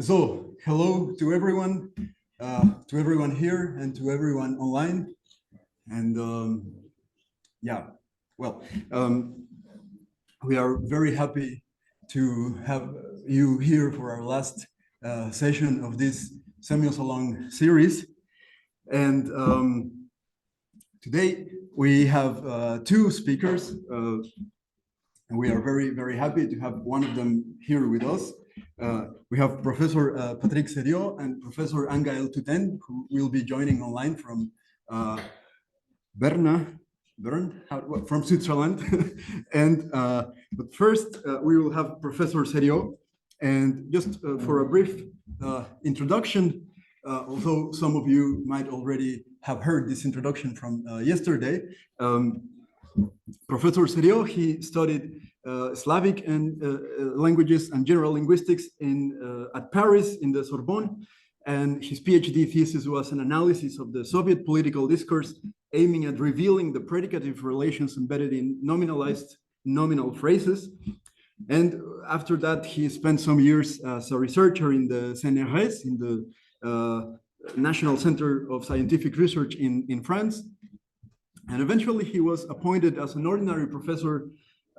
So, hello to everyone here and to everyone online. And yeah, well, we are very happy to have you here for our last session of this Semiosalong series. And today we have two speakers. And we are very, very happy to have one of them here with us. We have Professor Patrick Sériot and Professor Angael Tuten, who will be joining online from Bern, from Switzerland. And but first, we will have Professor Sériot. And just for a brief introduction, although some of you might already have heard this introduction from yesterday, Professor Sériot, he studied Slavic and languages and general linguistics at Paris in the Sorbonne, and his PhD thesis was an analysis of the Soviet political discourse aiming at revealing the predicative relations embedded in nominalized nominal phrases. And after that, he spent some years as a researcher in the CNRS, in the National Center of Scientific Research in France. And eventually he was appointed as an ordinary professor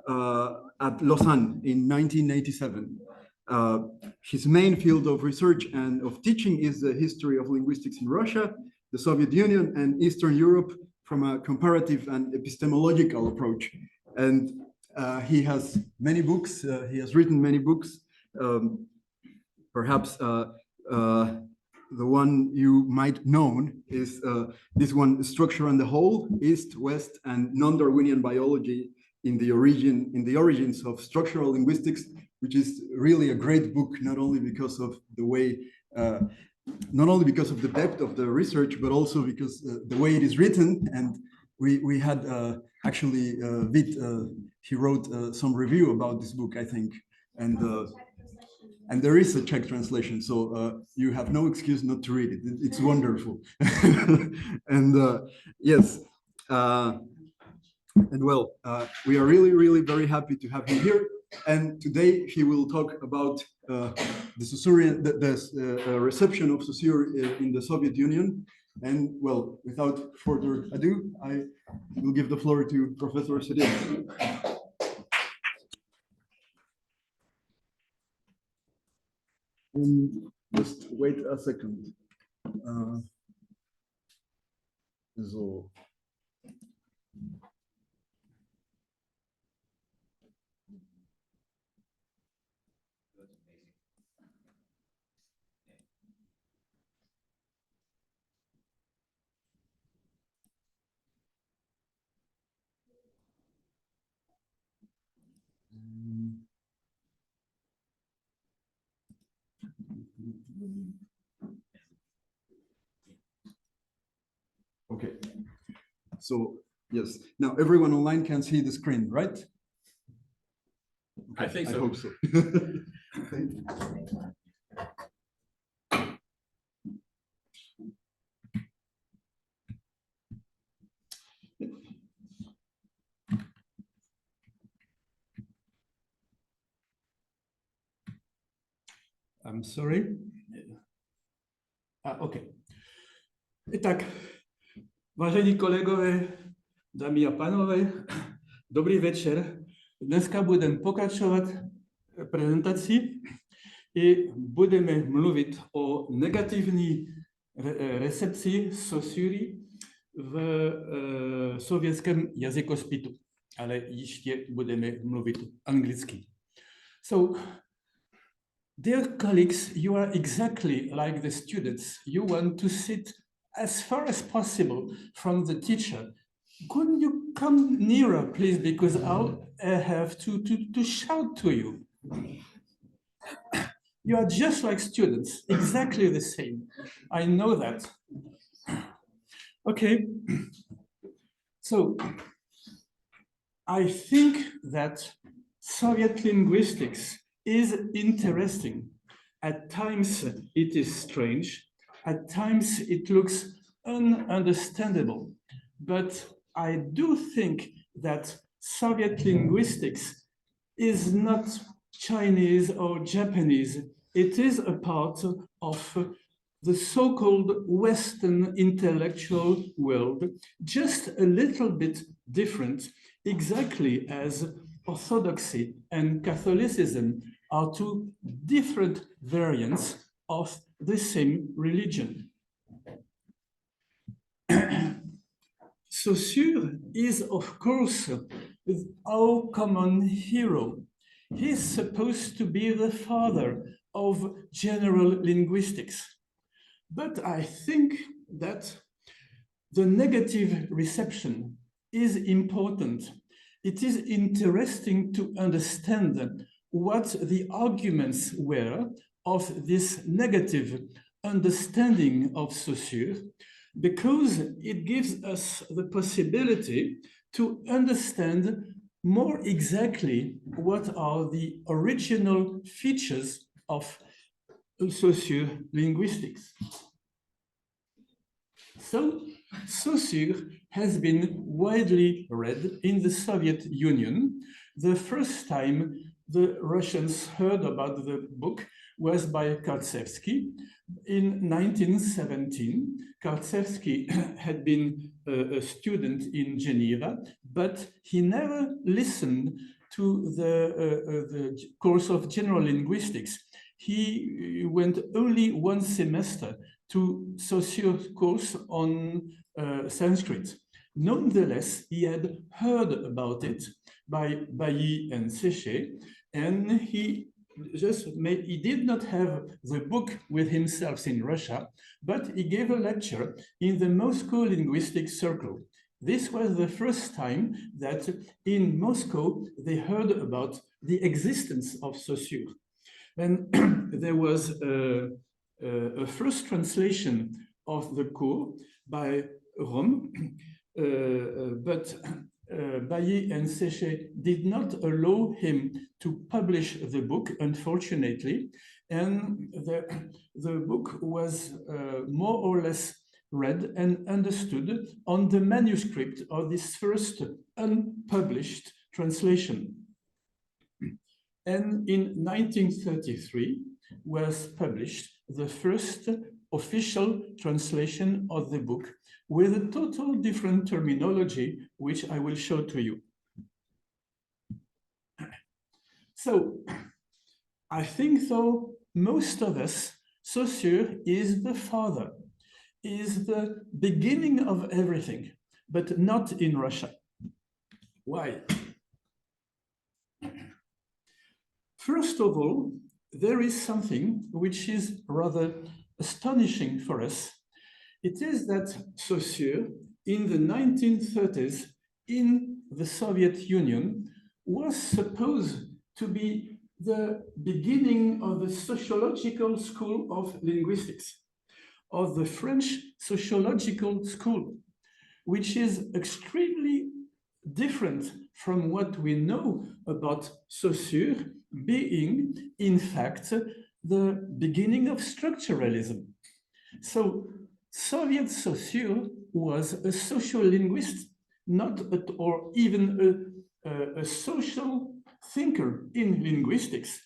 at Lausanne in 1987. His main field of research and of teaching is the history of linguistics in Russia, the Soviet Union, and Eastern Europe from a comparative and epistemological approach. And he has many books, he has written many books, perhaps the one you might know is this one, Structure and the Whole, East, West, and Non-Darwinian Biology in the origins of structural linguistics, which is really a great book, not only because of the way, not only because of the depth of the research, but also because the way it is written. And we had actually, Vit, he wrote some review about this book, I think. And there is a Czech translation, so you have no excuse not to read it. It's wonderful. And yes, and well, we are really, really very happy to have him here. And today he will talk about the Saussurean, the reception of Saussure in the Soviet Union. And well, without further ado, I will give the floor to Professor Sériot. Just wait a second. So. Okay, so yes, now everyone online can see the screen, right? Okay, I think so. I hope so. I'm sorry. OK. Tak, vážení kolegové, dámy a pánové, dobrý večer. Dneska budeme pokračovat prezentaci i budeme mluvit o negativní recepci Saussury v sovětském jazykospitu, ale ještě budeme mluvit anglicky. So, dear colleagues, you are exactly like the students. You want to sit as far as possible from the teacher. Couldn't you come nearer, please, because I'll have to shout to you. You are just like students, exactly the same. I know that. Okay. So I think that Soviet linguistics is interesting. At times it is strange. At times it looks ununderstandable. But I do think that Soviet linguistics is not Chinese or Japanese. it is a part of the so-called Western intellectual world, just a little bit different, exactly as Orthodoxy and Catholicism are two different variants of the same religion. Saussure is, of course, our common hero. He's supposed to be the father of general linguistics. But I think that the negative reception is important. It is interesting to understand what the arguments were of this negative understanding of Saussure, because it gives us the possibility to understand more exactly what are the original features of Saussure linguistics. So, Saussure has been widely read in the Soviet Union. The first time the Russians heard about the book was by Kartsevsky in 1917. Kartsevsky had been a student in Geneva, but he never listened to the course of general linguistics. He went only one semester to Saussure's course on Sanskrit. Nonetheless, he had heard about it by Bailly and Séché, and he did not have the book with himself in Russia, but he gave a lecture in the Moscow Linguistic Circle. This was the first time that in Moscow they heard about the existence of Saussure. And there was a first translation of the Cours by Rome, but Bailly and Séché did not allow him to publish the book, unfortunately, and the book was more or less read and understood on the manuscript of this first unpublished translation. And in 1933 was published the first official translation of the book with a total different terminology, which I will show to you. So I think, though, most of us, Saussure is the father, is the beginning of everything, but not in Russia. Why? First of all, there is something which is rather astonishing for us. It is that Saussure, in the 1930s, in the Soviet Union, was supposed to be the beginning of the sociological school of linguistics, of the French sociological school, which is extremely different from what we know about Saussure being, in fact, the beginning of structuralism. So Soviet Saussure was a social linguist, or even a social thinker in linguistics,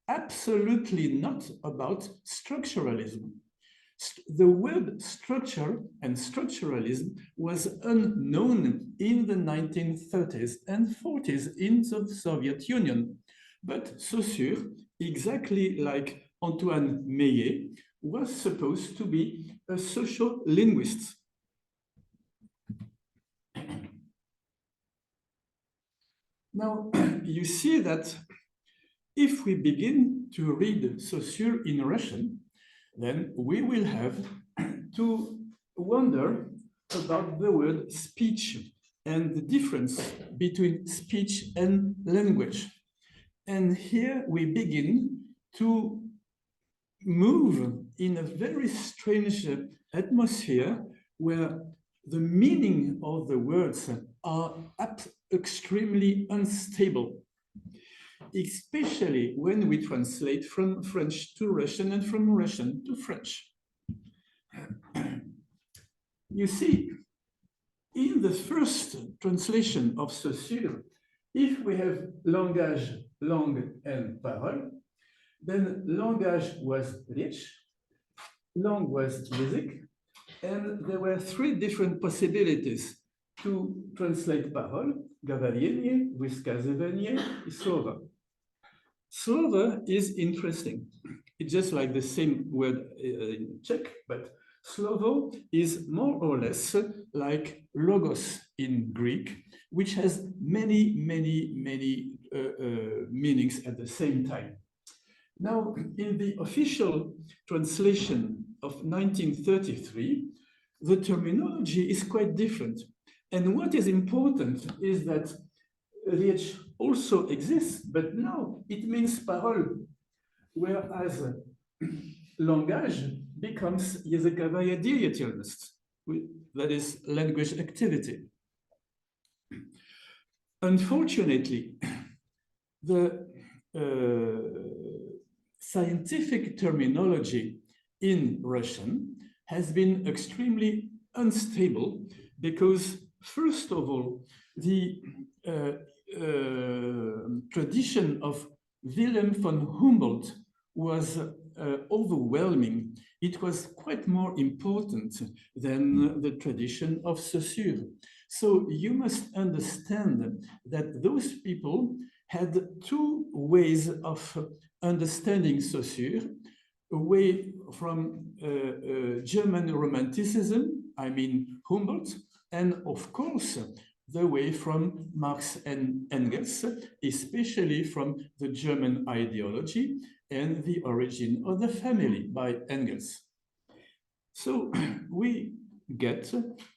absolutely not about structuralism. The word structure and structuralism was unknown in the 1930s and 40s in the Soviet Union. But Saussure, exactly like Antoine Meillet, was supposed to be a social linguist. Now, you see that if we begin to read Saussure in Russian, then we will have to wonder about the word speech and the difference between speech and language. And here we begin to move in a very strange atmosphere where the meaning of the words are extremely unstable, especially when we translate from French to Russian and from Russian to French. You see, in the first translation of Saussure, if we have langage, langue, and parole, Then langage was rich, langue was music, and there were three different possibilities to translate parole: gavarienie, wysказывание, slovo. Slovo is interesting. It's just like the same word in Czech, but slovo is more or less like logos in Greek, which has many meanings at the same time. Now, in the official translation of 1933, the terminology is quite different. And what is important is that riech also exists, but now it means parole, whereas langage becomes językowa деятельность, that is language activity. Unfortunately, the scientific terminology in Russian has been extremely unstable because, first of all, the tradition of Wilhelm von Humboldt was overwhelming. It was quite more important than the tradition of Saussure. So you must understand that those people had two ways of understanding Saussure, away from German Romanticism, I mean Humboldt, and of course, the way from Marx and Engels, especially from the German ideology and the origin of the family by Engels. So we get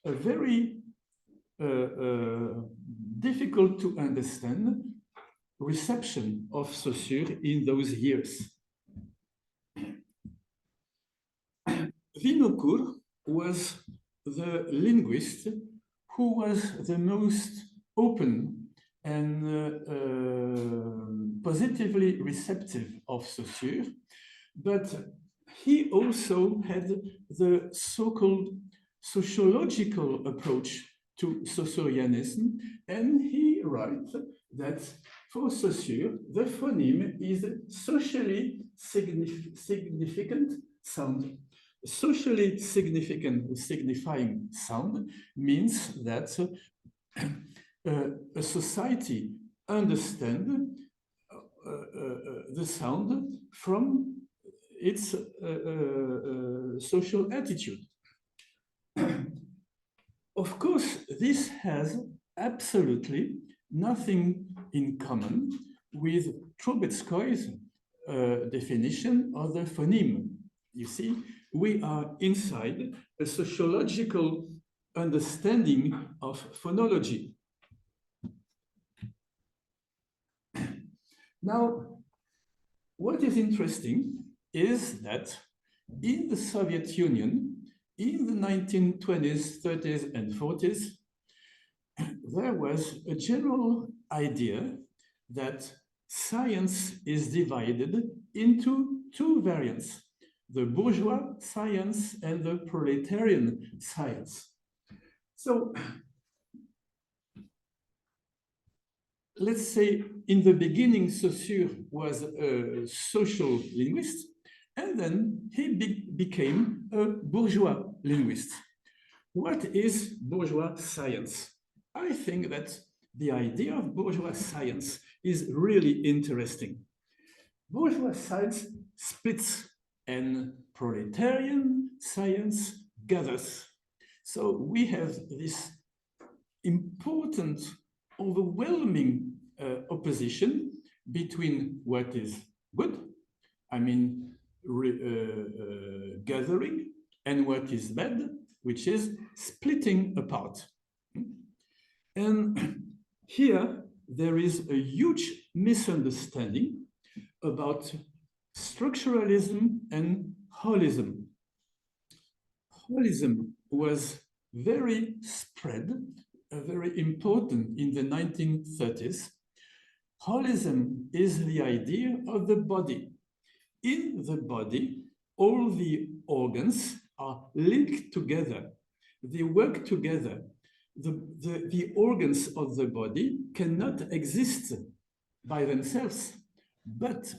a very difficult to understand reception of Saussure in those years. Vinocourt was the linguist who was the most open and positively receptive of Saussure, but he also had the so-called sociological approach to Saussurianism, and he writes that for Saussure, the phoneme is socially significant sound. Socially significant or signifying sound means that a society understands the sound from its social attitude. Of course, this has absolutely nothing in common with Trubetskoy's definition of the phoneme. You see, we are inside a sociological understanding of phonology. Now, what is interesting is that in the Soviet Union, in the 1920s, 30s, and 40s, there was a general idea that science is divided into two variants: the bourgeois science and the proletarian science. So let's say in the beginning, Saussure was a social linguist, and then he became a bourgeois linguist. What is bourgeois science? I think that the idea of bourgeois science is really interesting. Bourgeois science splits and proletarian science gathers. So we have this important, overwhelming opposition between what is good, I mean, gathering, and what is bad, which is splitting apart. And here there is a huge misunderstanding about structuralism and holism. Holism was very spread, very important in the 1930s. Holism is the idea of the body. In the body, all the organs are linked together. They work together. The organs of the body cannot exist by themselves, but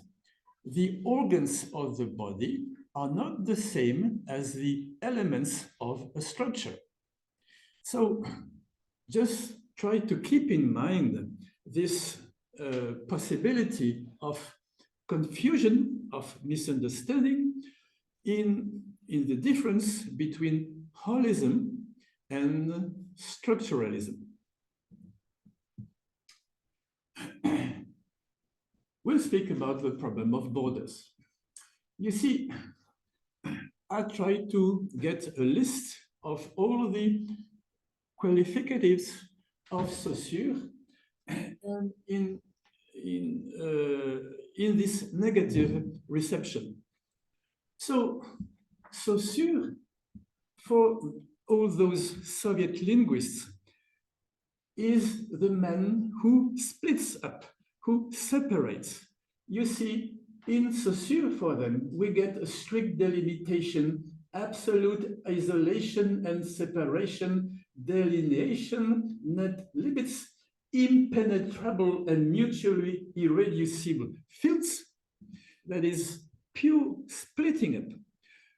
the organs of the body are not the same as the elements of a structure. So just try to keep in mind this possibility of confusion, of misunderstanding in the difference between holism and structuralism. We'll speak about the problem of borders. You see, I tried to get a list of all the qualificatives of Saussure and in this negative reception. So Saussure, for all those Soviet linguists, is the man who splits up, who separates. You see, in Saussure for them, we get a strict delimitation, absolute isolation and separation, delineation, net limits, impenetrable and mutually irreducible fields. That is pure splitting up.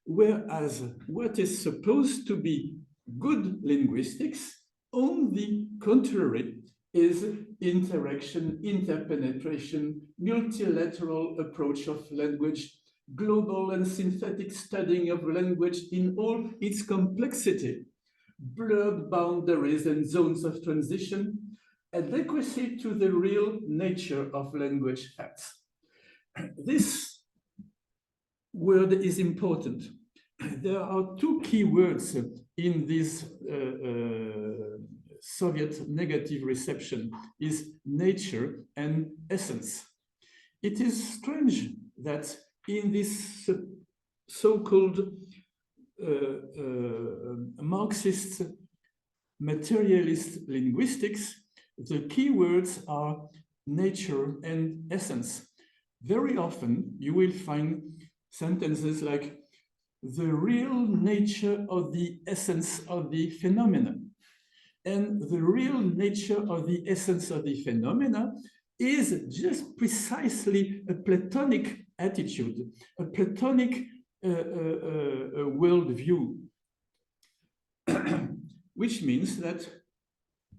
Whereas what is supposed to be good linguistics, on the contrary, is interaction, interpenetration, multilateral approach of language, global and synthetic studying of language in all its complexity, blurred boundaries and zones of transition, adequacy to the real nature of language facts. This word is important. There are two key words in this Soviet negative reception is nature and essence. It is strange that in this so-called Marxist materialist linguistics, the key words are nature and essence. Very often you will find sentences like the real nature of the essence of the phenomena. And the real nature of the essence of the phenomena is just precisely a Platonic attitude, a Platonic worldview, which means that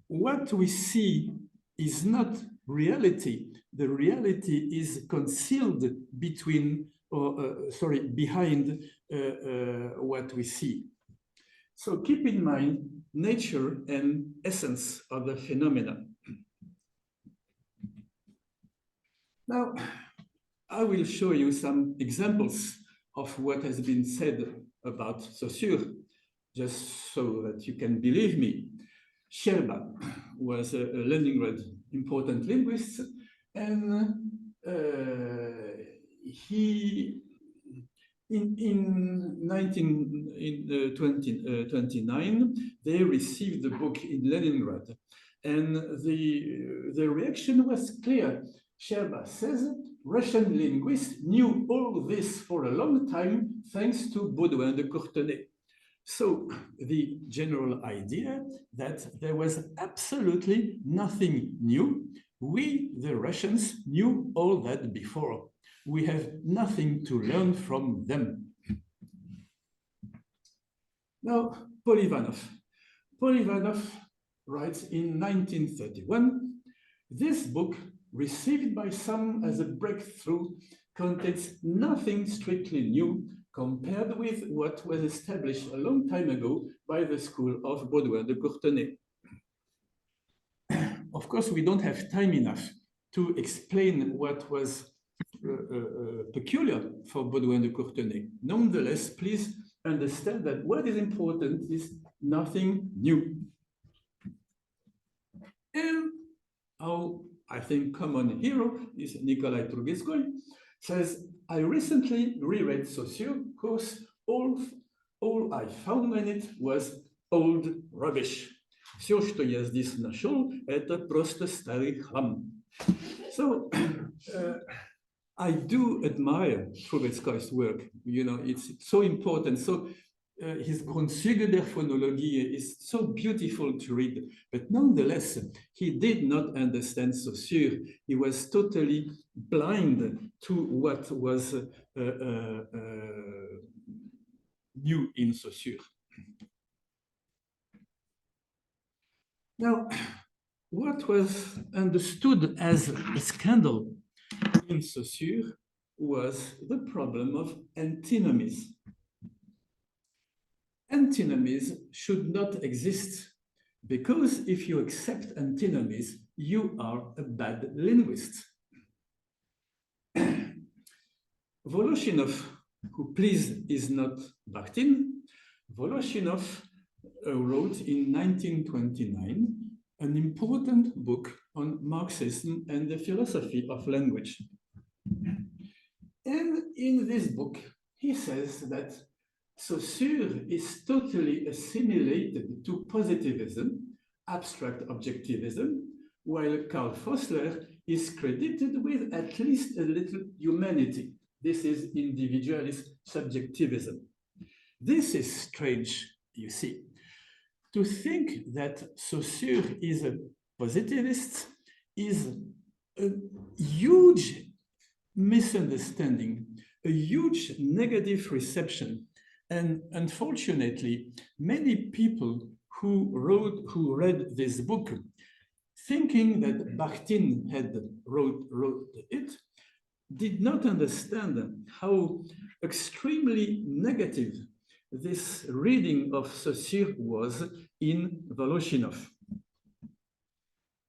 what we see is not reality. The reality is concealed between, behind what we see. So keep in mind nature and essence of the phenomena. Now, I will show you some examples of what has been said about Saussure, just so that you can believe me. Scherba was a Leningrad important linguist, and he in 1929, they received the book in Leningrad, and the reaction was clear. Scherba says, Russian linguists knew all this for a long time, thanks to Baudouin de Courtenay. So the general idea that there was absolutely nothing new. We, the Russians, knew all that before. We have nothing to learn from them. Now, Polivanov. Polivanov writes in 1931, this book, received by some as a breakthrough, contains nothing strictly new compared with what was established a long time ago by the school of Baudouin de Courtenay. Of course, we don't have time enough to explain what was peculiar for Baudouin de Courtenay. Nonetheless, please understand that what is important is nothing new. And our, I think, common hero is Nikolai Trubetskoy, says, I recently reread Saussure, Cours, all I found in it was old rubbish. Все, что я здесь нашел, это просто старый хлам. So, I do admire Trubetskoy's work. You know, it's so important. So his Grundzüge der Phonologie is so beautiful to read, but nonetheless, he did not understand Saussure. He was totally blind to what was new in Saussure. Now, what was understood as a scandal in Saussure was the problem of antinomies. Antinomies should not exist because if you accept antinomies, you are a bad linguist. Voloshinov, who please is not Bakhtin, Voloshinov wrote in 1929 an important book on Marxism and the philosophy of language. And in this book, he says that Saussure is totally assimilated to positivism, abstract objectivism, while Karl Fossler is credited with at least a little humanity. This is individualist subjectivism. This is strange, you see. To think that Saussure is a positivist is a huge misunderstanding, a huge negative reception. And unfortunately, many people who read this book, thinking that Bakhtin had wrote it, did not understand how extremely negative this reading of Saussure was in Voloshinov.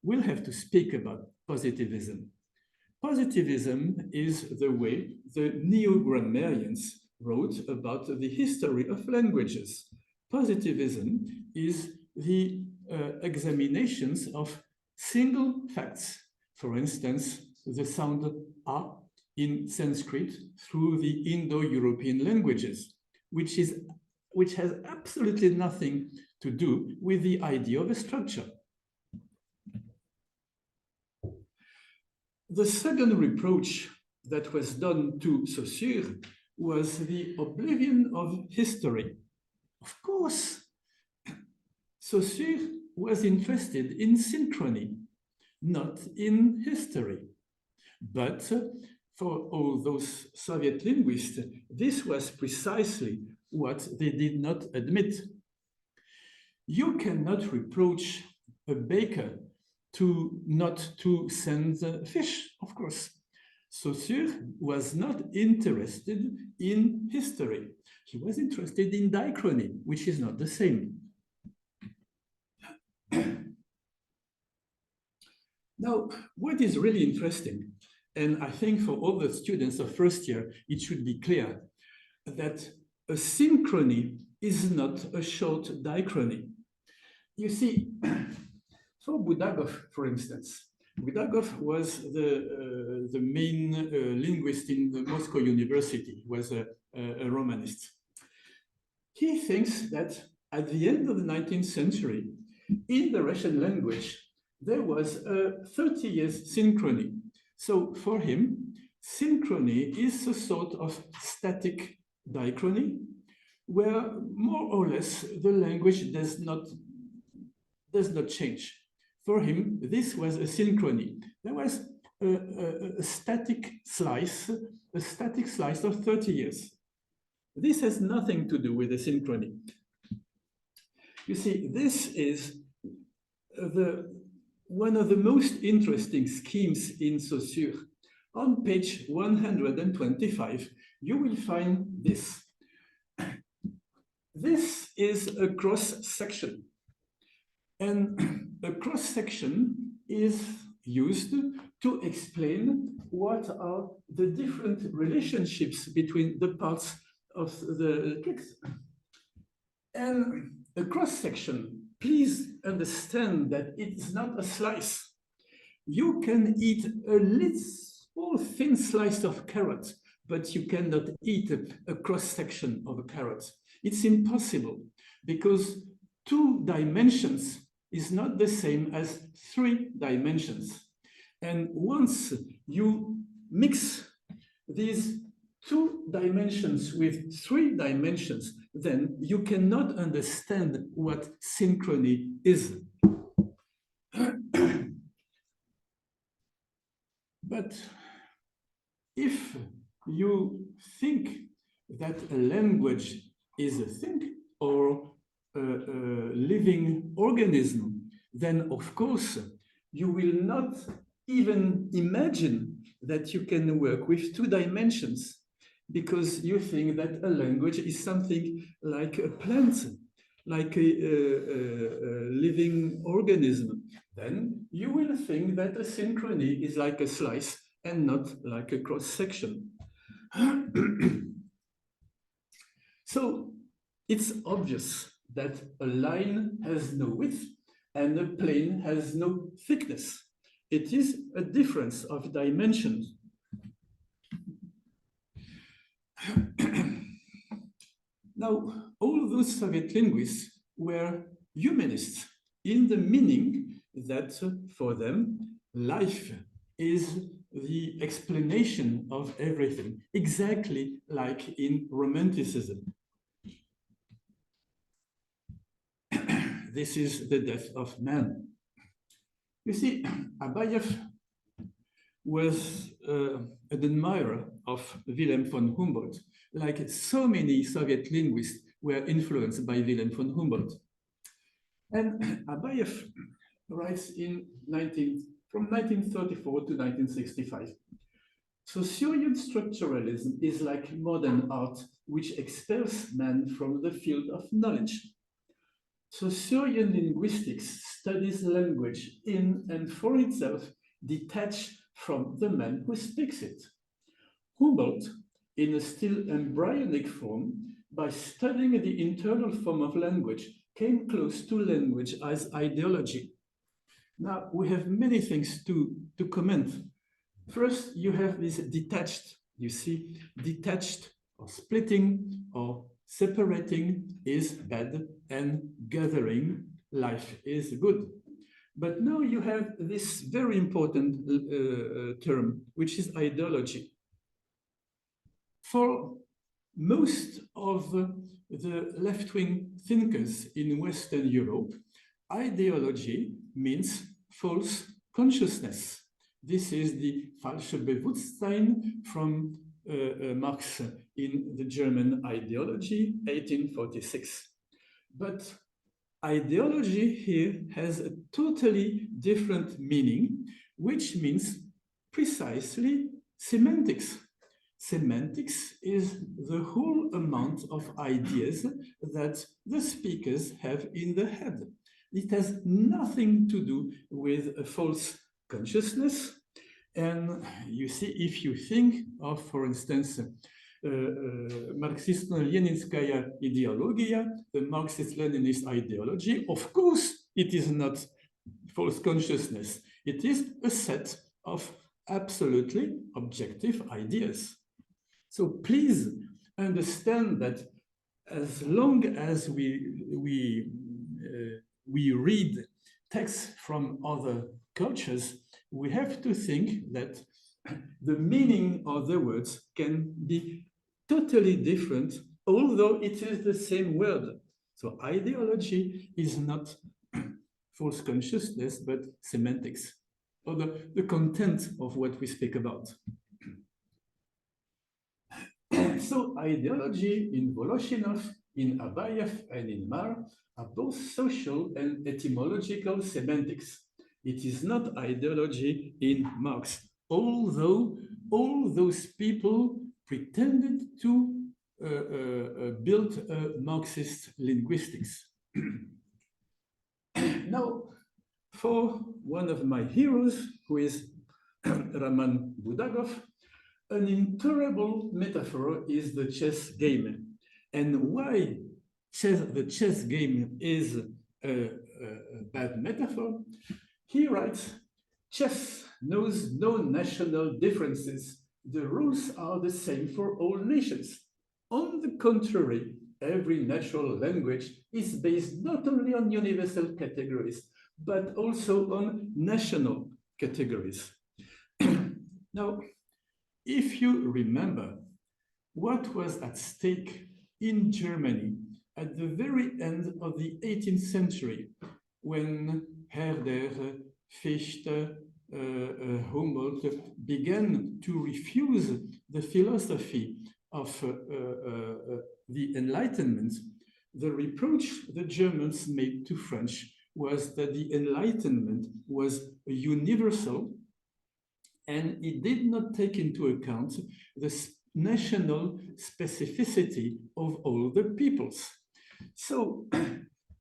We'll have to speak about positivism. Positivism is the way the neo-grammarians wrote about the history of languages. Positivism is the examinations of single facts. For instance, the sound A in Sanskrit through the Indo-European languages, which has absolutely nothing to do with the idea of a structure. The second reproach that was done to Saussure was the oblivion of history. Of course, Saussure was interested in synchrony, not in history. But for all those Soviet linguists, this was precisely what they did not admit. You cannot reproach a baker not to send fish, of course. Saussure was not interested in history. He was interested in diachrony, which is not the same. Now, what is really interesting, and I think for all the students of first year, it should be clear that a synchrony is not a short diachrony. You see, for Budagov, for instance, Budagov was the main linguist in the Moscow University. He was a Romanist. He thinks that at the end of the 19th century, in the Russian language, there was a 30 years synchrony. So for him, synchrony is a sort of static diachrony, where more or less the language does not change. For him, this was a synchrony. There was a static slice of 30 years. This has nothing to do with the synchrony. You see, this is one of the most interesting schemes in Saussure. On page 125, you will find this. This is a cross-section. And a cross-section is used to explain what are the different relationships between the parts of the text. And a cross-section, please understand that it's not a slice. You can eat a little thin slice of carrot, but you cannot eat a cross-section of a carrot. It's impossible because 2 dimensions is not the same as 3 dimensions. And once you mix these two dimensions with three dimensions, then you cannot understand what synchrony is. But if you think that a language is a thing or a living organism, then of course you will not even imagine that you can work with two dimensions, because you think that a language is something like a plant, like a living organism. Then you will think that a synchrony is like a slice and not like a cross section. So it's obvious that a line has no width and a plane has no thickness. It is a difference of dimensions. Now, all those Soviet linguists were humanists in the meaning that for them, life is the explanation of everything, exactly like in Romanticism. This is the death of man. You see, Abayev was an admirer of Wilhelm von Humboldt, like so many Soviet linguists were influenced by Wilhelm von Humboldt. And Abayev writes from 1934 to 1965. Saussurian structuralism is like modern art, which expels man from the field of knowledge. Saussurian linguistics studies language in and for itself, detached from the man who speaks it. Humboldt, in a still embryonic form, by studying the internal form of language, came close to language as ideology. Now, we have many things to comment. First, you have this detached, you see, detached or splitting or separating is bad and gathering, life is good. But now you have this very important term, which is ideology. For most of the left-wing thinkers in Western Europe, ideology means false consciousness. This is the falsche Bewusstsein from Marx in the German ideology, 1846. But ideology here has a totally different meaning, which means precisely semantics. Semantics is the whole amount of ideas that the speakers have in the head. It has nothing to do with a false consciousness. And you see, if you think of, for instance, Marxist-Leninskaya ideologia, the Marxist-Leninist ideology, of course, it is not false consciousness. It is a set of absolutely objective ideas. So please understand that as long as we read texts from other cultures, we have to think that the meaning of the words can be totally different, although it is the same word. So ideology is not false consciousness, but semantics, or the content of what we speak about. So ideology in Voloshinov, in Abayev, and in Mar are both social and etymological semantics. It is not ideology in Marx, although all those people pretended to build a Marxist linguistics. Now, for one of my heroes, who is Raman Budagov, an intolerable metaphor is the chess game. And why the chess game is a bad metaphor? He writes, chess knows no national differences. The rules are the same for all nations. On the contrary, every natural language is based not only on universal categories, but also on national categories. Now, if you remember, what was at stake in Germany at the very end of the 18th century, when Herder, Fichte, Humboldt began to refuse the philosophy of the Enlightenment. The reproach the Germans made to French was that the Enlightenment was universal and it did not take into account the national specificity of all the peoples. So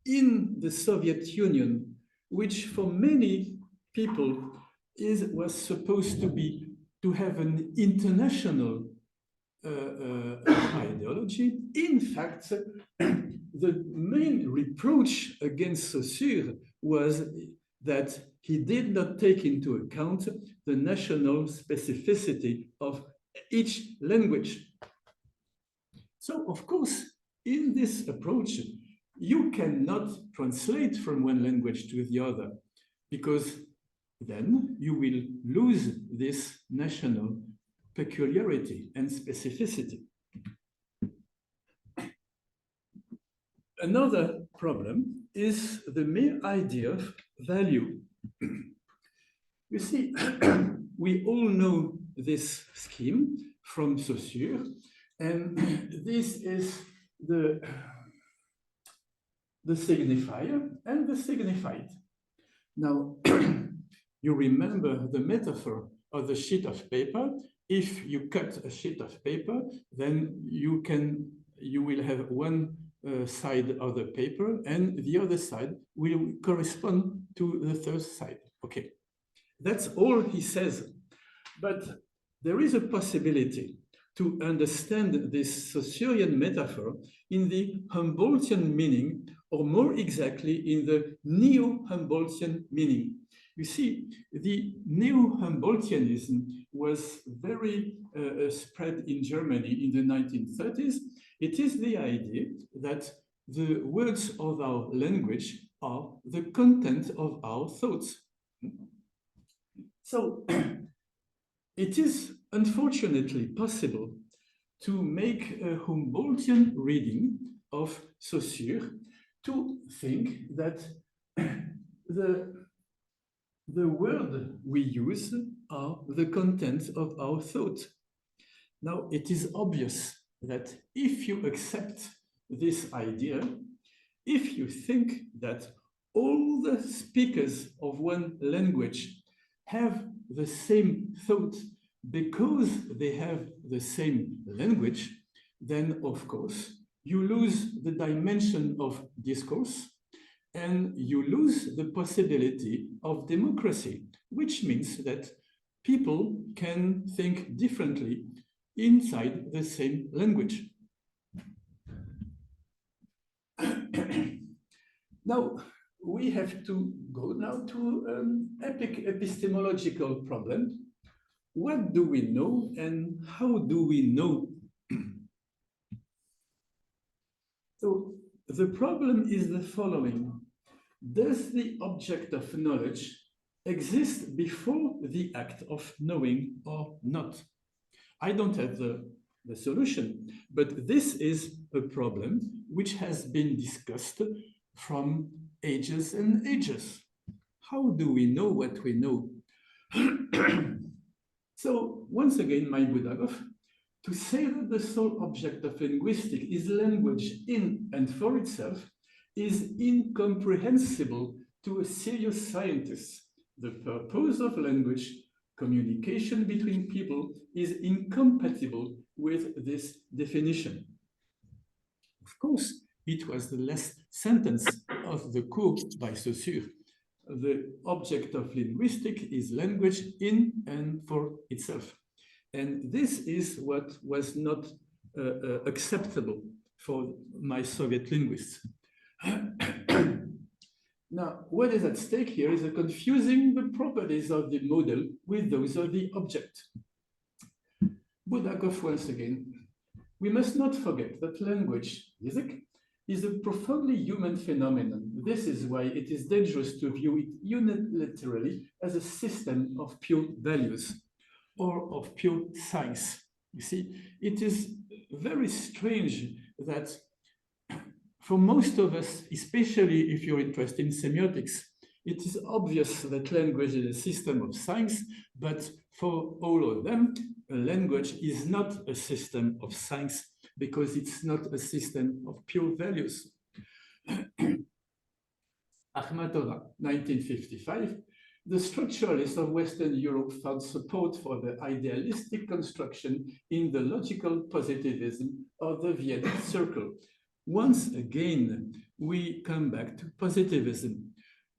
in the Soviet Union, which for many people was supposed to have an international ideology, in fact, the main reproach against Saussure was that he did not take into account the national specificity of each language. So, of course, in this approach, you cannot translate from one language to the other, because then you will lose this national peculiarity and specificity. Another problem is the mere idea of value. You see, we all know this scheme from Saussure, and this is the signifier and the signified. Now, you remember the metaphor of the sheet of paper. If you cut a sheet of paper, then you will have one side of the paper, and the other side will correspond to the third side. Okay, that's all he says. But there is a possibility to understand this Saussurean metaphor in the Humboldtian meaning, or more exactly in the neo-Humboldtian meaning. You see, the neo-Humboldtianism was very spread in Germany in the 1930s. It is the idea that the words of our language are the content of our thoughts. So it is unfortunately possible to make a Humboldtian reading of Saussure to think that the word we use are the content of our thought. Now, it is obvious that if you accept this idea, if you think that all the speakers of one language have the same thought because they have the same language, then of course you lose the dimension of discourse and you lose the possibility of democracy, which means that people can think differently inside the same language. Now, we have to go now to an epistemological problem. What do we know and how do we know? So the problem is the following. Does the object of knowledge exist before the act of knowing or not? I don't have the solution, but this is a problem which has been discussed from ages and ages. How do we know what we know? So once again, my Budagov, to say that the sole object of linguistics is language in and for itself is incomprehensible to a serious scientist. The purpose of language, communication between people, is incompatible with this definition. Of course, it was the last sentence of the Cours by Saussure. The object of linguistics is language in and for itself. And this is what was not acceptable for my Soviet linguists. Now, what is at stake here is confusing the properties of the model with those of the object. Budakov once again. We must not forget that language, music, is a profoundly human phenomenon. This is why it is dangerous to view it unilaterally as a system of pure values or of pure science. You see, it is very strange that for most of us, especially if you're interested in semiotics, it is obvious that language is a system of signs, but for all of them, a language is not a system of signs because it's not a system of pure values. Akhmatova, 1955, the structuralists of Western Europe found support for the idealistic construction in the logical positivism of the Vienna Circle. Once again, we come back to positivism.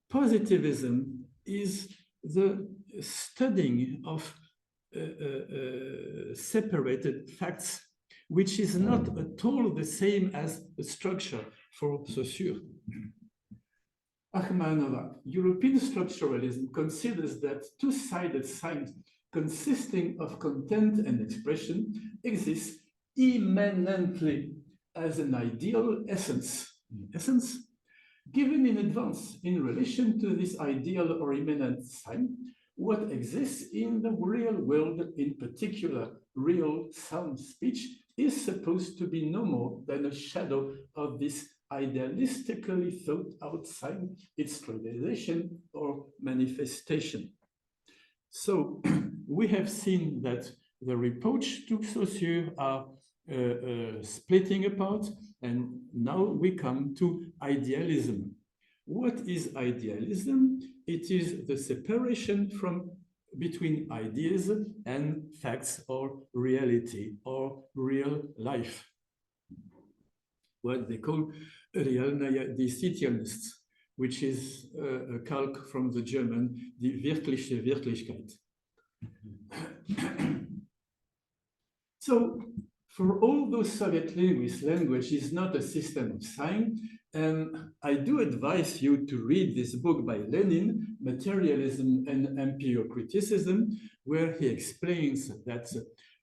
Positivism is the studying of separated facts, which is not at all the same as the structure for Saussure. Akhmatova, European structuralism considers that two-sided signs consisting of content and expression exist immanently as an ideal essence, given in advance in relation to this ideal or immanent sign, what exists in the real world, in particular real sound speech, is supposed to be no more than a shadow of this idealistically thought out sign, its realization or manifestation. So we have seen that the reproach to Saussure are splitting apart, and now we come to idealism. What is idealism? It is the separation between ideas and facts or reality or real life. What they call Realnaya-Disitionists, which is a calque from the German, die wirkliche Wirklichkeit. So, for all those Soviet linguists, language is not a system of sign. And I do advise you to read this book by Lenin, Materialism and Empirical-Criticism, where he explains that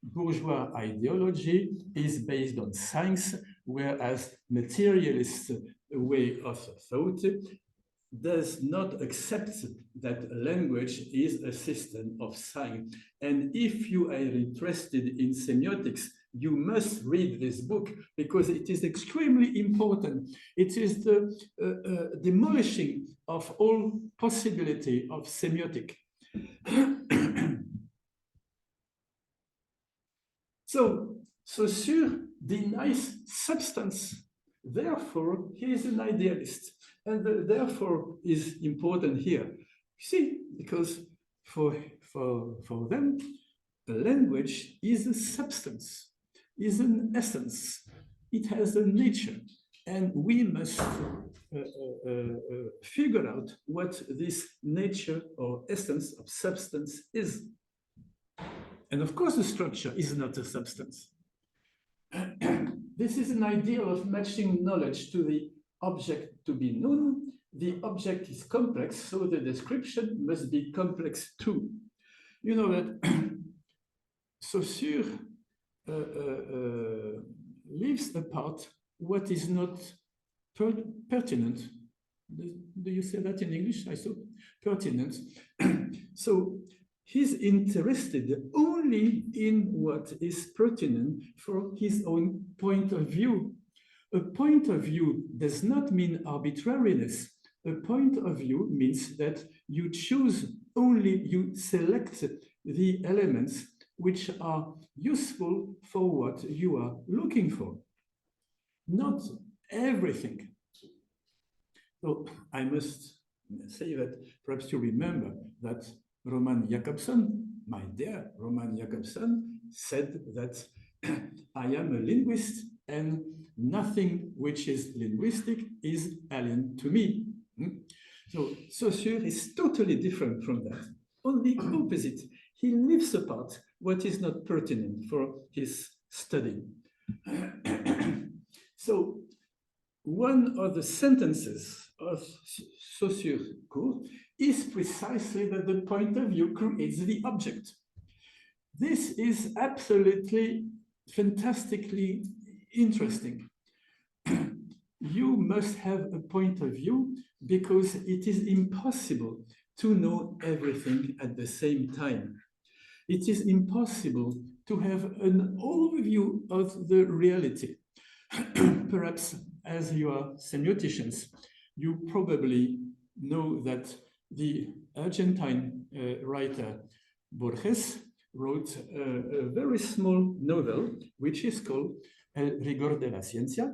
bourgeois ideology is based on science, whereas materialist way of thought does not accept that language is a system of sign. And if you are interested in semiotics, you must read this book because it is extremely important. It is the demolishing of all possibility of semiotic. So Saussure denies substance. Therefore, he is an idealist. And therefore is important here. See, because for them, the language is a substance, is an essence. It has a nature. And we must figure out what this nature or essence of substance is. And of course, the structure is not a substance. This is an ideal of matching knowledge to the object to be known. The object is complex, so the description must be complex too. You know that Saussure leaves apart what is not pertinent. Do you say that in English? I thought pertinent. So he's interested only in what is pertinent for his own point of view. A point of view does not mean arbitrariness. A point of view means that you choose only, you select the elements which are useful for what you are looking for. Not everything. So I must say that perhaps you remember that Roman Jakobson, my dear Roman Jakobson, said that I am a linguist and nothing which is linguistic is alien to me. So Saussure is totally different from that. On the opposite, he leaves apart what is not pertinent for his study. So one of the sentences of Saussure's Cours is precisely that the point of view creates the object. This is absolutely fantastically interesting. You must have a point of view because it is impossible to know everything at the same time. It is impossible to have an overview of the reality. Perhaps as you are semioticians, you probably know that the Argentine writer Borges wrote a very small novel, which is called El rigor de la ciencia,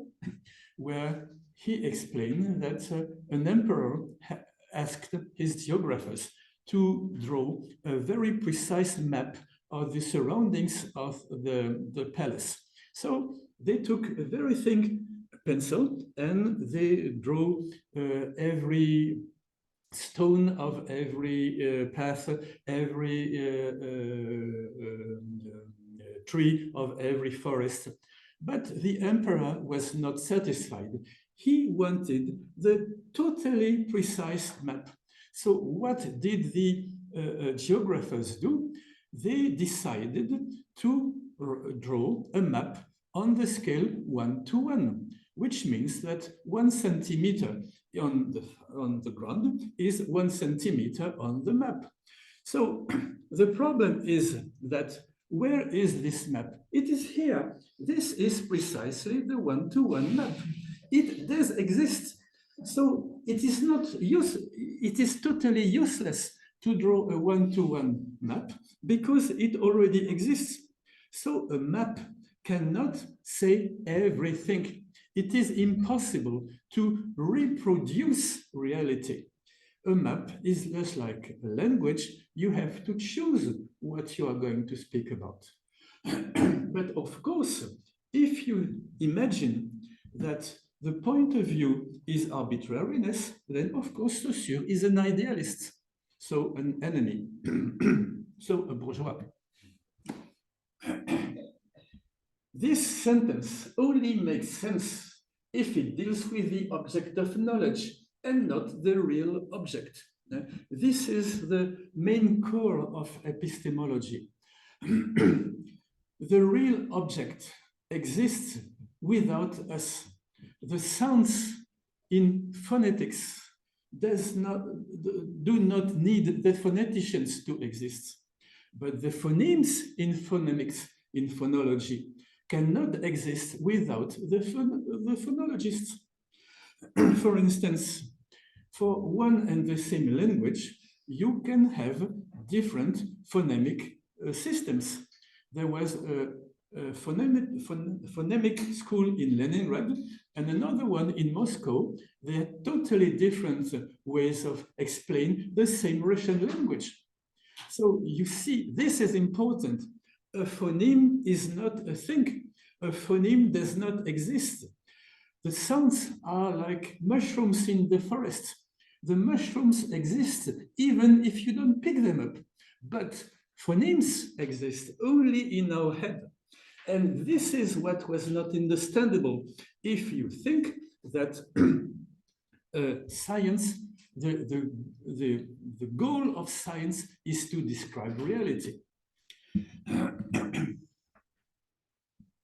where he explained that an emperor asked his geographers to draw a very precise map of the surroundings of the palace. So they took a very thin pencil and they drew every stone of every path, every tree of every forest. But the emperor was not satisfied. He wanted the totally precise map. So what did the geographers do? They decided to draw a map on the scale 1:1, which means that 1 centimeter on the ground is 1 centimeter on the map. So the problem is that where is this map? It is here. This is precisely the 1:1 map. It does exist. So it is not it is totally useless to draw a 1:1 map because it already exists. So a map cannot say everything. It is impossible to reproduce reality. A map is just like a language. You have to choose what you are going to speak about. But of course, if you imagine that the point of view is arbitrariness, then of course Saussure is an idealist, so an enemy, so a bourgeois. This sentence only makes sense if it deals with the object of knowledge and not the real object. This is the main core of epistemology. The real object exists without us. The sounds in phonetics do not need the phoneticians to exist, but the phonemes in phonemics, in phonology, cannot exist without the phonologists. For instance, for one and the same language, you can have different phonemic systems. There was a phonemic school in Leningrad and another one in Moscow. They had totally different ways of explaining the same Russian language. So you see, this is important. A phoneme is not a thing. A phoneme does not exist. The sounds are like mushrooms in the forest. The mushrooms exist even if you don't pick them up. But phonemes exist only in our head. And this is what was not understandable if you think that science, the goal of science is to describe reality.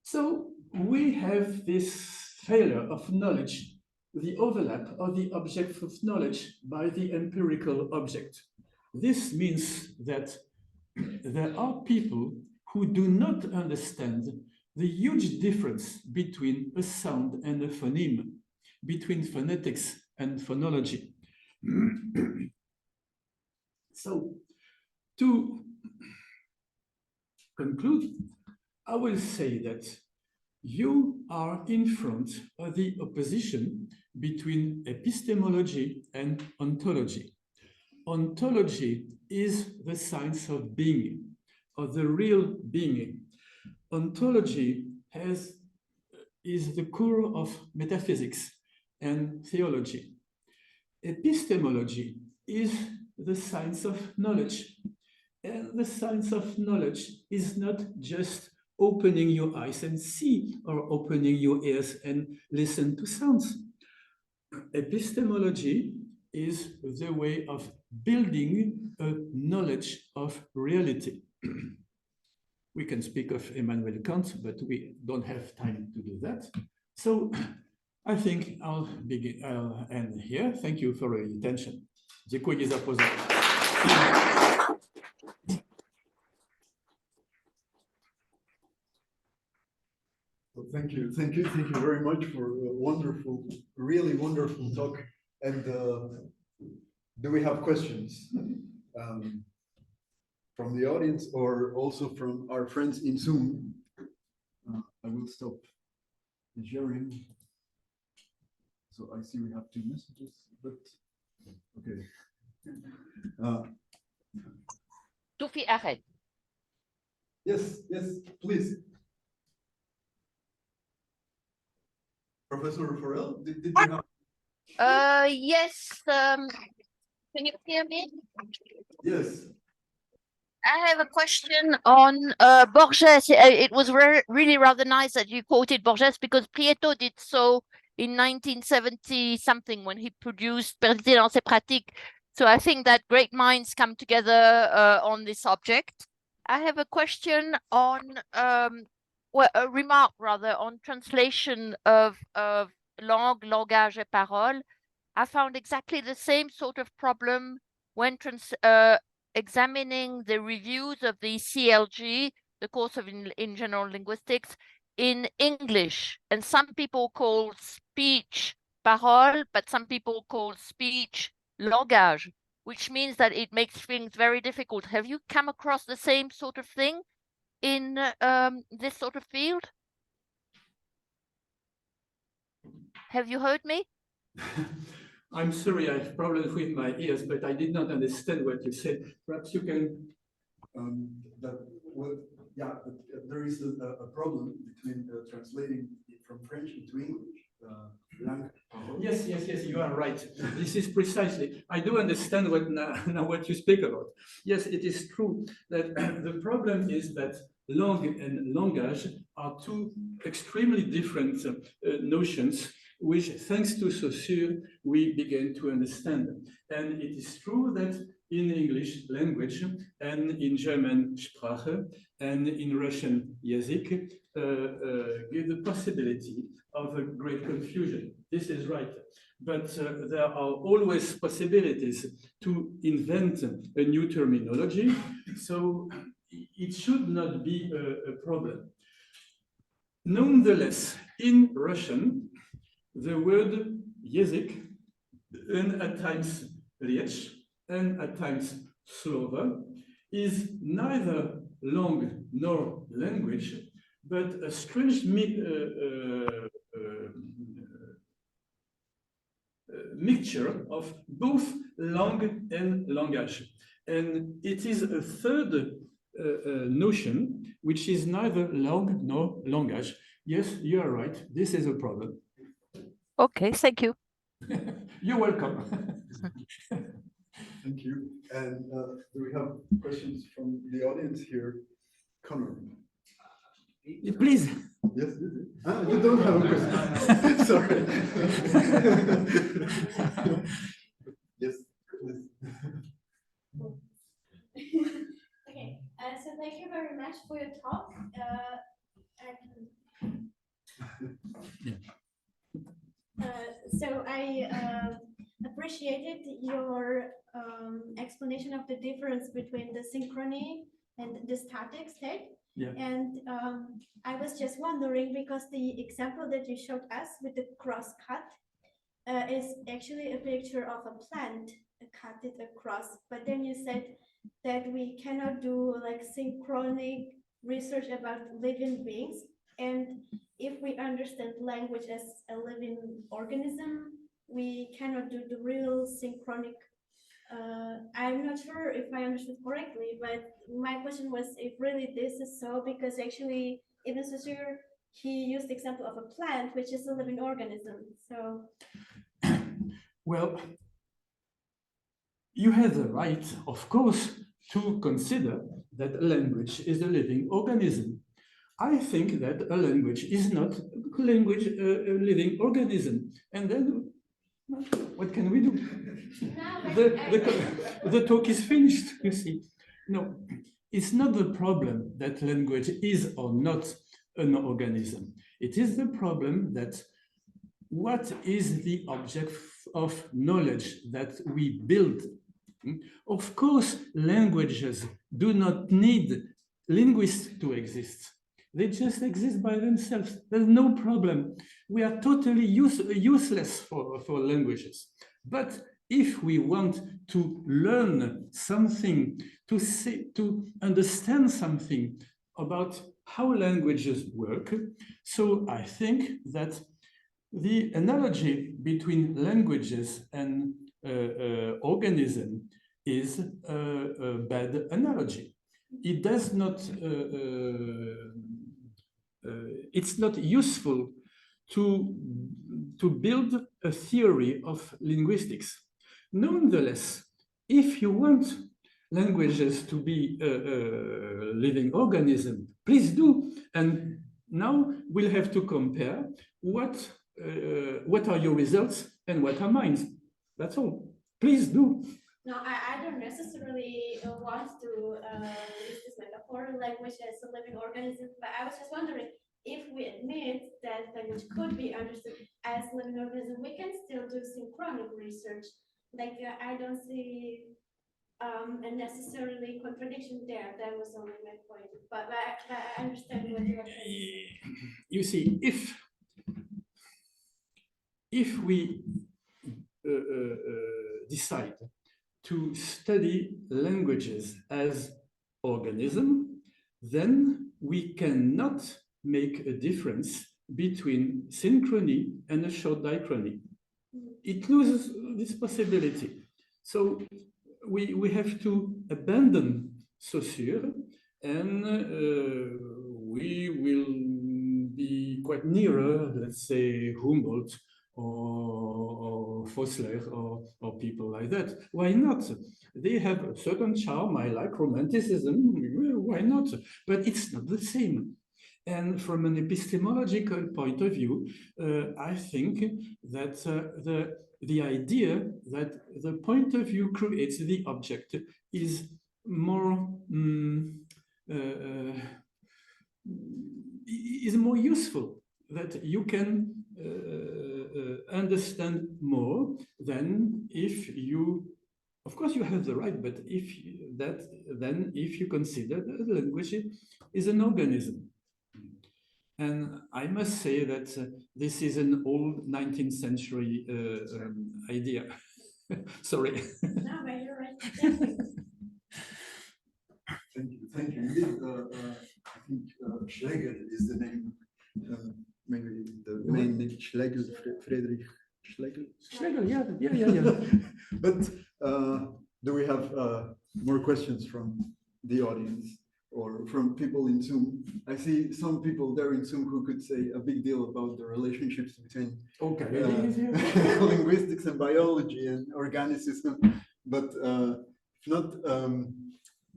So we have this failure of knowledge, the overlap of the object of knowledge by the empirical object. This means that there are people who do not understand the huge difference between a sound and a phoneme, between phonetics and phonology. So, to conclude, I will say that you are in front of the opposition between epistemology and ontology. Ontology is the science of being, of the real being. Ontology is the core of metaphysics and theology. Epistemology is the science of knowledge. And the science of knowledge is not just opening your eyes and see, or opening your ears and listen to sounds. Epistemology is the way of building a knowledge of reality. We can speak of Immanuel Kant, but we don't have time to do that. So I think I'll end here. Thank you for your attention. Děkuji za pozornost. thank you very much for a wonderful, really wonderful talk. And do we have questions from the audience or also from our friends in Zoom? I will stop sharing. So I see we have 2 messages, but okay. Toufi, arrête. Yes, please. Professor Forel, did you have? Yes. Can you hear me? Yes. I have a question on Borges. It was really rather nice that you quoted Borges because Prieto did so in 1970 something when he produced Présidence et pratique. So I think that great minds come together on this subject. I have a question on, well, a remark rather on translation of langue, langage et parole. I found exactly the same sort of problem when examining the reviews of the CLG, the course of in general linguistics, in English. And some people call speech parole, but some people call speech langage, which means that it makes things very difficult. Have you come across the same sort of thing in this sort of field? Have you heard me? I'm sorry, I have problems with my ears, but I did not understand what you said. Perhaps you can. There is a problem between translating it from French into English. Langue. Yes, you are right. This is precisely. I do understand now what you speak about. Yes, it is true that the problem is that langue and langage are 2 extremely different notions, which, thanks to Saussure, we began to understand. And it is true that in English language and in German Sprache and in Russian Yazik give the possibility of a great confusion. This is right. But there are always possibilities to invent a new terminology, so it should not be a problem. Nonetheless, in Russian, the word Yazik, and at times Riech, and at times Slova, is neither langue nor language, but a strange mixture of both langue and langage. And it is a third notion, which is neither langue nor langage. Yes, you are right. This is a problem. Okay, thank you. You're welcome. Thank you. And do we have questions from the audience here? Connor. Please. Yes, you don't have a question. Sorry. Yes. Okay, so thank you very much for your talk. So I appreciated your explanation of the difference between the synchrony and the static state. Yeah. And I was just wondering, because the example that you showed us with the cross cut is actually a picture of a plant cut it across. But then you said that we cannot do like synchronic research about living beings. And if we understand language as a living organism, we cannot do the real synchronic. I'm not sure if I understood correctly, but my question was if really this is so, because actually Ibn Saussure, he used the example of a plant, which is a living organism. So, well, you have the right, of course, to consider that a language is a living organism. I think that a language is not a living organism. And then, what can we do? The talk is finished, you see. No, it's not the problem that language is or not an organism. It is the problem that what is the object of knowledge that we build? Of course, languages do not need linguists to exist. They just exist by themselves. There's no problem. We are totally useless for languages. But if we want to learn something, to understand something about how languages work, so I think that the analogy between languages and organism is a bad analogy. It does not, it's not useful to build a theory of linguistics. Nonetheless, if you want languages to be a living organism, please do. And now we'll have to compare what are your results and what are mine. That's all. Please do. No, I don't necessarily want to use this metaphor, language as a living organism, but I was just wondering, if we admit that language could be understood as a living organism, we can still do synchronic research. Like, I don't see a necessarily contradiction there. That was only my point. But I understand what you are saying. You see, if we decide to study languages as organism, then we cannot make a difference between synchrony and a short diachrony. It loses this possibility. So we have to abandon Saussure, and we will be quite nearer, let's say, Humboldt or Fossler or people like that. Why not? They have a certain charm. I like romanticism. Why not? But it's not the same. And from an epistemological point of view, I think that the idea that the point of view creates the object is more useful. That you can understand more than if you, of course, you have the right, but if you consider that the language is an organism. And I must say that this is an old 19th century idea. Sorry. No, but you're right. Thank you. Thank you. Indeed, I think Schlegel is the name. Maybe the main name, Schlegel, Friedrich Schlegel. Schlegel, yeah. But do we have more questions from the audience or from people in Zoom? I see some people there in Zoom who could say a big deal about the relationships between linguistics and biology and organicism. But if not,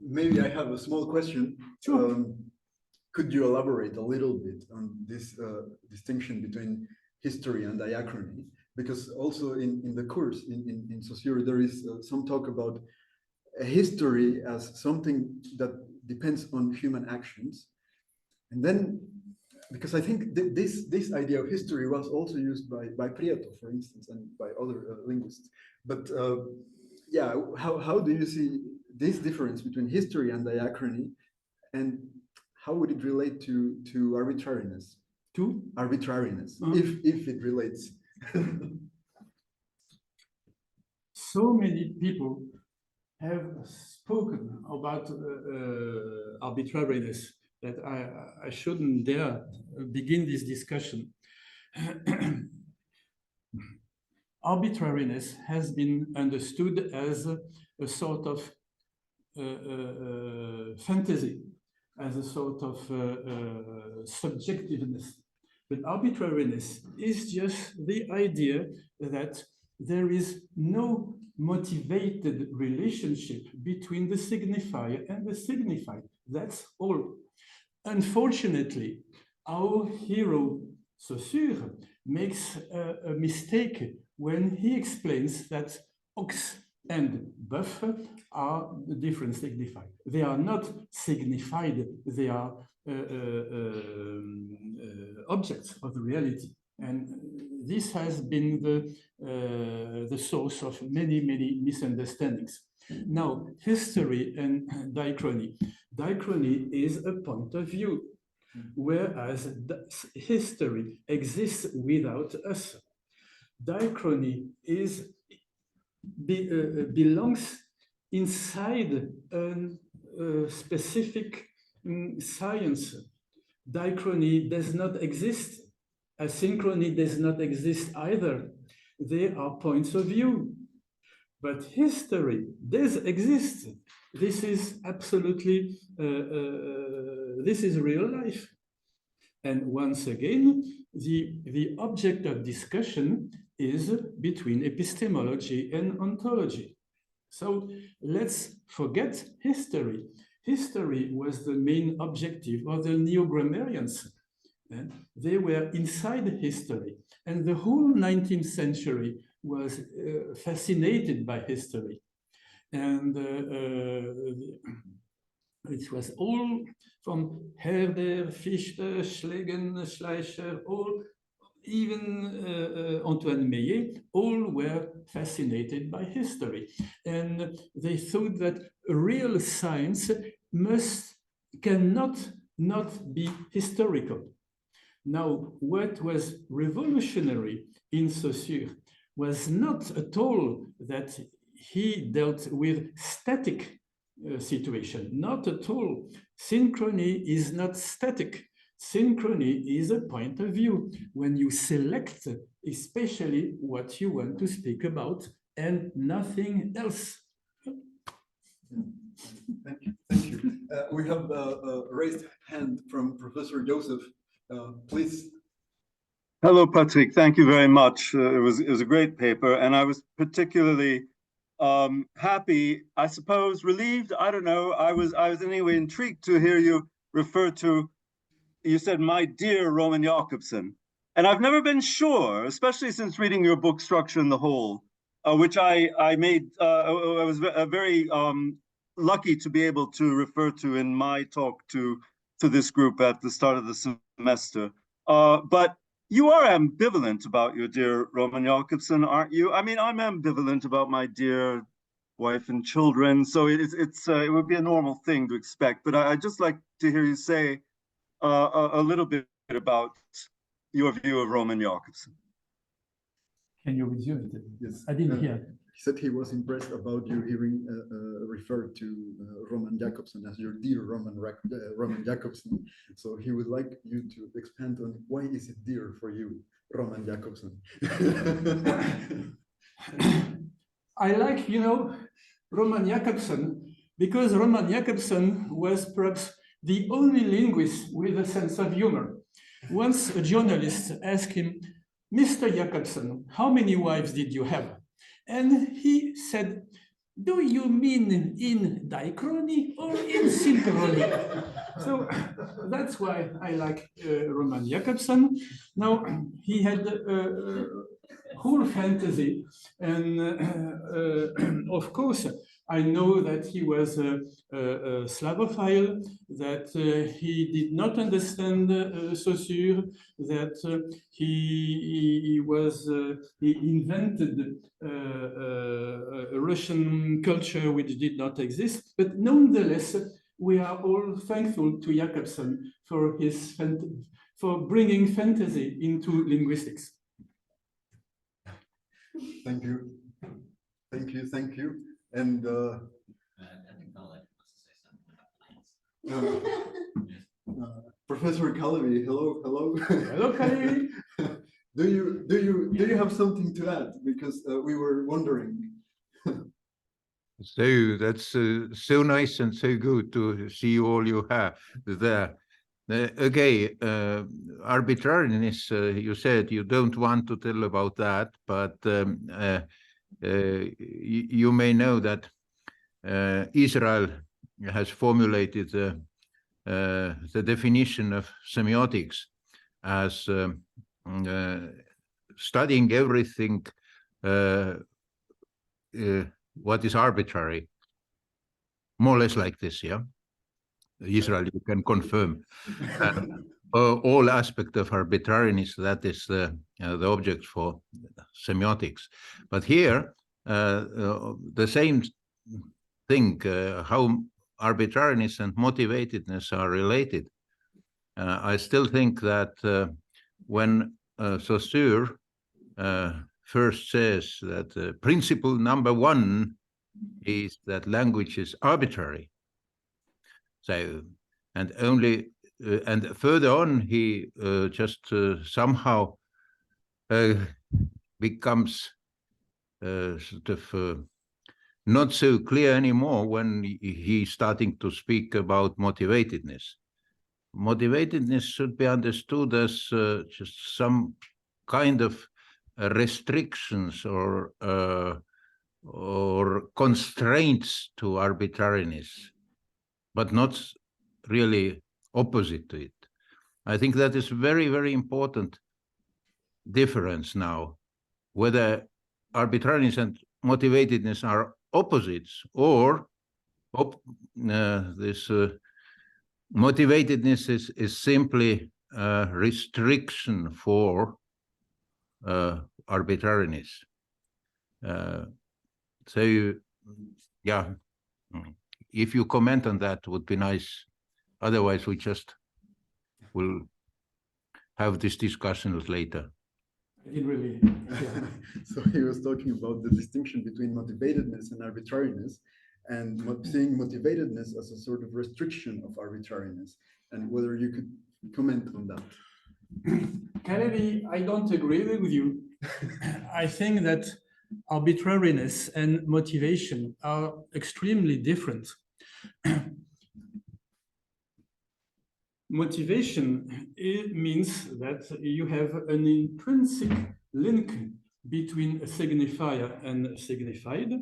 maybe I have a small question. Sure. Could you elaborate a little bit on this distinction between history and diachrony? Because also in the course, in Saussure, there is some talk about a history as something that depends on human actions. And then, because I think this idea of history was also used by Prieto, for instance, and by other linguists. But yeah, how do you see this difference between history and diachrony, and how would it relate to arbitrariness? To arbitrariness, if it relates. So many people have spoken about arbitrariness that I shouldn't dare begin this discussion. Arbitrariness has been understood as a sort of fantasy, as a sort of subjectiveness. But arbitrariness is just the idea that there is no motivated relationship between the signifier and the signified. That's all. Unfortunately, our hero Saussure makes a mistake when he explains that ox and buff are different signified. They are not signified, they are objects of reality. And this has been the source of many, many misunderstandings. Now, history and diachrony. Diachrony is a point of view. whereas history exists without us. Diachrony belongs inside a specific science. Diachrony does not exist. Asynchrony does not exist either. They are points of view. But history does exist. This is absolutely, this is real life. And once again, the object of discussion is between epistemology and ontology. So let's forget history. History was the main objective of the neo-grammarians. They were inside history. And the whole 19th century was fascinated by history. And it was all from Herder, Fichte, Schlegel, Schleicher, all, even Antoine Meillet, all were fascinated by history. And they thought that real science cannot not be historical. Now, what was revolutionary in Saussure was not at all that he dealt with static situation, not at all. Synchrony is not static. Synchrony is a point of view when you select especially what you want to speak about and nothing else. Thank you. Thank you. We have a raised hand from Professor Joseph. Please. Hello, Patrick. Thank you very much. It was a great paper, and I was particularly happy, I suppose, relieved. I don't know. I was anyway intrigued to hear you refer to. You said, "My dear Roman Jakobson," and I've never been sure, especially since reading your book Structure and the Whole, which I made. I was very lucky to be able to refer to in my talk to this group at the start of the semester. But you are ambivalent about your dear Roman Jakobson, aren't you? I mean, I'm ambivalent about my dear wife and children, so it would be a normal thing to expect. But I'd just like to hear you say a little bit about your view of Roman Jakobson. Can you resume it? Yes. I didn't hear. He said he was impressed about you hearing referred to Roman Jakobson as your dear Roman Jakobson. So he would like you to expand on why is it dear for you, Roman Jakobson? I like, Roman Jakobson because Roman Jakobson was perhaps the only linguist with a sense of humor. Once a journalist asked him, "Mr. Jakobson, how many wives did you have?" And he said, "Do you mean in diachrony or in synchrony?" So that's why I like Roman Jakobson. Now, he had whole fantasy. And of course, I know that he was a Slavophile, that he did not understand Saussure, that he invented a Russian culture which did not exist. But nonetheless, we are all thankful to Jakobson for bringing fantasy into linguistics. Thank you. Thank you. Thank you. And I think Khaled wants to say something about planes. Professor Kalevi, hello, hello. Hello, Kalevi. Do you have something to add? Because we were wondering. So that's so nice and so good to see all you have there. Okay, arbitrariness, you said you don't want to tell about that, but you may know that Israel has formulated the definition of semiotics as studying everything what is arbitrary, more or less like this, yeah? Israel, you can confirm. All aspect of arbitrariness, that is the object for semiotics. But here, the same thing, how arbitrariness and motivatedness are related. I still think that when Saussure first says that principle number one is that language is arbitrary. So, and only, and further on, he just somehow becomes sort of not so clear anymore when he's starting to speak about motivatedness. Motivatedness should be understood as just some kind of restrictions or constraints to arbitrariness, but not really opposite to it. I think that is very, very important difference now, whether arbitrariness and motivatedness are opposites or this motivatedness is simply a restriction for arbitrariness. So, yeah, if you comment on that, would be nice. Otherwise, we just will have this discussion later. I didn't really. Yeah. So he was talking about the distinction between motivatedness and arbitrariness, and seeing motivatedness as a sort of restriction of arbitrariness, and whether you could comment on that. Kennedy, I don't agree with you. I think that arbitrariness and motivation are extremely different. Motivation, it means that you have an intrinsic link between a signifier and signified,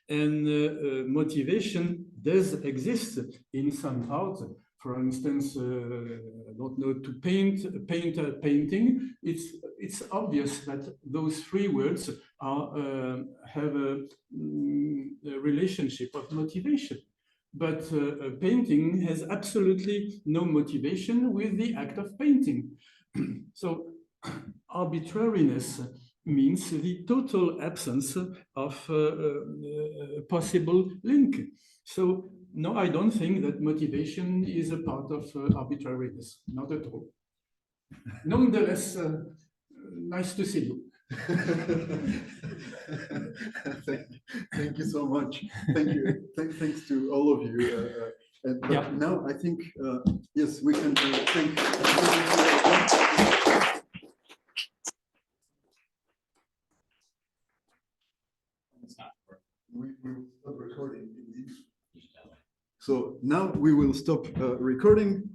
and motivation does exist in some art. For instance, I don't know, to paint a painting, it's obvious that those three words are, have a relationship of motivation. But painting has absolutely no motivation with the act of painting. So arbitrariness means the total absence of possible link. So no, I don't think that motivation is a part of arbitrariness, not at all. Nonetheless, nice to see you. Thank you so much. Thank you. Thanks to all of you. But Yeah. now I think, yes, we can thank. We will stop recording. So now we will stop recording.